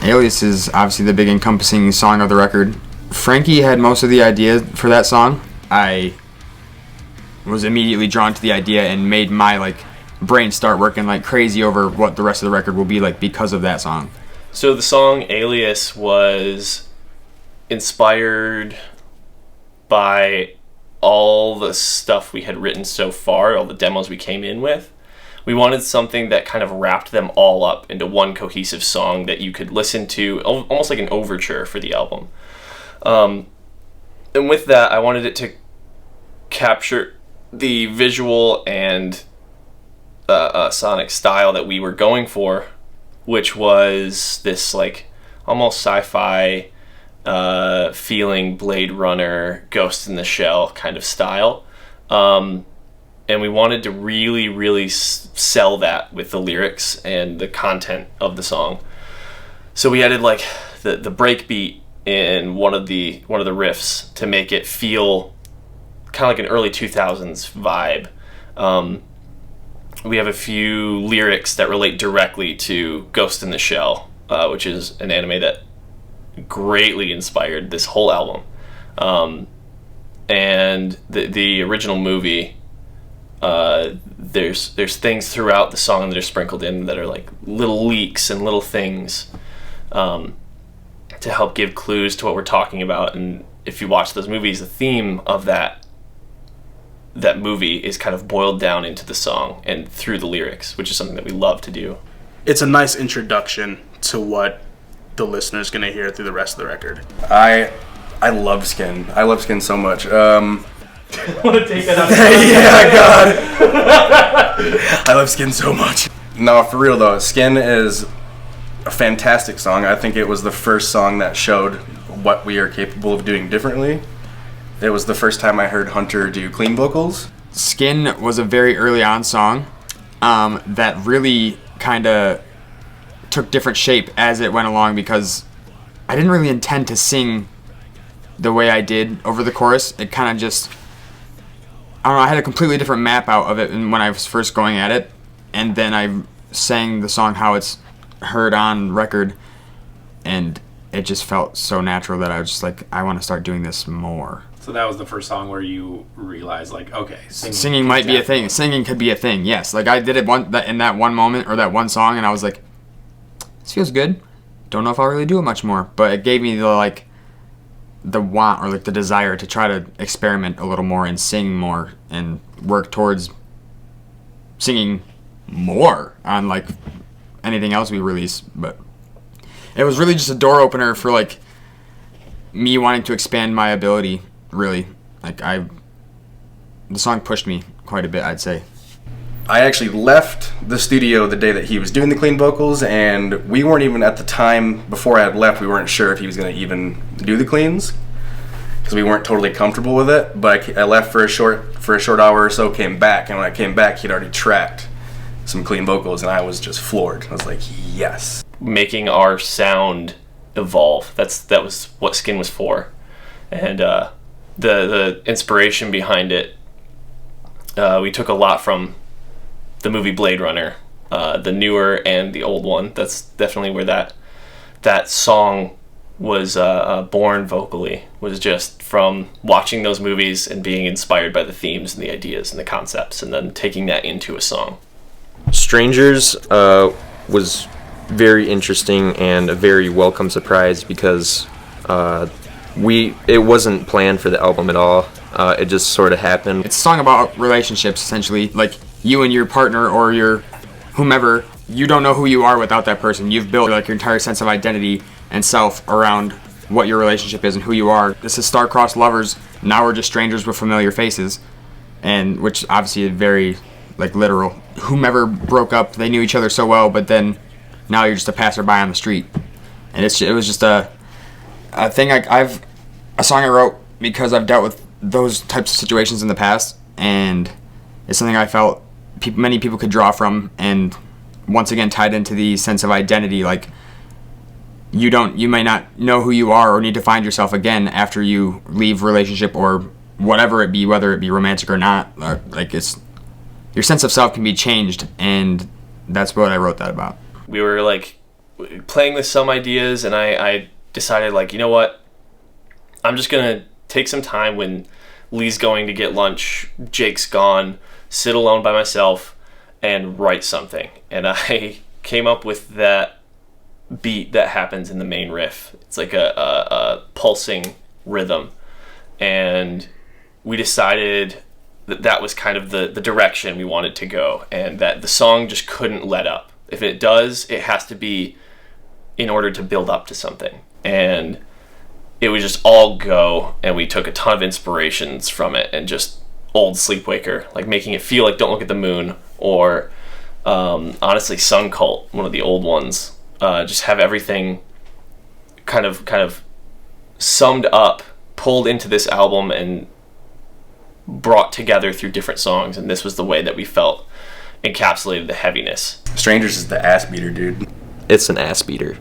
Alias is obviously the big encompassing song of the record. Frankie had most of the idea for that song. I was immediately drawn to the idea and made my brain start working like crazy over what the rest of the record will be like because of that song. So the song Alias was inspired by all the stuff we had written so far, all the demos we came in with. We wanted something that kind of wrapped them all up into one cohesive song that you could listen to, almost like an overture for the album. And with that, I wanted it to capture the visual and sonic style that we were going for, which was this like almost sci-fi feeling Blade Runner, Ghost in the Shell kind of style. And we wanted to really, really sell that with the lyrics and the content of the song. So we added like the break beat in one of the riffs to make it feel kind of like an early 2000s vibe. We have a few lyrics that relate directly to Ghost in the Shell, which is an anime that greatly inspired this whole album. And the original movie, there's things throughout the song that are sprinkled in that are like little leaks and little things to help give clues to what we're talking about. And if you watch those movies, the theme of that movie is kind of boiled down into the song and through the lyrics, which is something that we love to do. It's a nice introduction to what the listener's going to hear through the rest of the record. I love Skin. I love Skin so much. Want to take that out? Yeah, God. I love Skin so much. No, for real though, Skin is a fantastic song. I think it was the first song that showed what we are capable of doing differently. It was the first time I heard Hunter do clean vocals. Skin was a very early on song that really kind of took different shape as it went along, because I didn't really intend to sing the way I did over the chorus. It kind of just, I don't know, I had a completely different map out of it when I was first going at it, and then I sang the song how it's heard on record, and it just felt so natural that I was just like, I want to start doing this more. So that was the first song where you realized, like, okay, singing might be a thing. Singing could be a thing, yes. Like, I did it in that one moment, or that one song, and I was like, this feels good. Don't know if I'll really do it much more. But it gave me the want, or like the desire to try to experiment a little more and sing more and work towards singing more on like anything else we release. But it was really just a door opener for like me wanting to expand my ability, really. Like the song pushed me quite a bit, I'd say. I actually left the studio the day that he was doing the clean vocals, and we weren't even at the time before I had left, we weren't sure if he was going to even do the cleans because we weren't totally comfortable with it. But I left for a short hour or so, came back, and when I came back, he'd already tracked some clean vocals, and I was just floored. I was like, yes. Making our sound evolve. That was what Skin was for, and the inspiration behind it. We took a lot from the movie Blade Runner, the newer and the old one. That's definitely where that song was born vocally, was just from watching those movies and being inspired by the themes and the ideas and the concepts, and then taking that into a song. Strangers was very interesting and a very welcome surprise, because it wasn't planned for the album at all. It just sort of happened. It's a song about relationships, essentially. Like, you and your partner or your whomever, you don't know who you are without that person. You've built like your entire sense of identity and self around what your relationship is and who you are. This is star-crossed lovers. Now we're just strangers with familiar faces, and which obviously is very like literal. Whomever broke up, they knew each other so well, but then now you're just a passerby on the street. And it was just a thing. A song I wrote because I've dealt with those types of situations in the past, and it's something I felt many people could draw from, and once again tied into the sense of identity. Like, you might not know who you are or need to find yourself again after you leave relationship or whatever it be, whether it be romantic or not. Like, it's your sense of self can be changed, and that's what I wrote that about. We were like playing with some ideas, and I decided, like, you know what? I'm just going to take some time when Lee's going to get lunch, Jake's gone, sit alone by myself, and write something. And I came up with that beat that happens in the main riff. It's like a pulsing rhythm. And we decided that was kind of the direction we wanted to go, and that the song just couldn't let up. If it does, it has to be in order to build up to something. And it would just all go, and we took a ton of inspirations from it, and just old Sleepwaker, like making it feel like Don't Look at the Moon, or honestly Sun Cult, one of the old ones. Just have everything kind of summed up, pulled into this album, and brought together through different songs. And this was the way that we felt encapsulated the heaviness. Strangers is the ass beater, dude. It's an ass beater.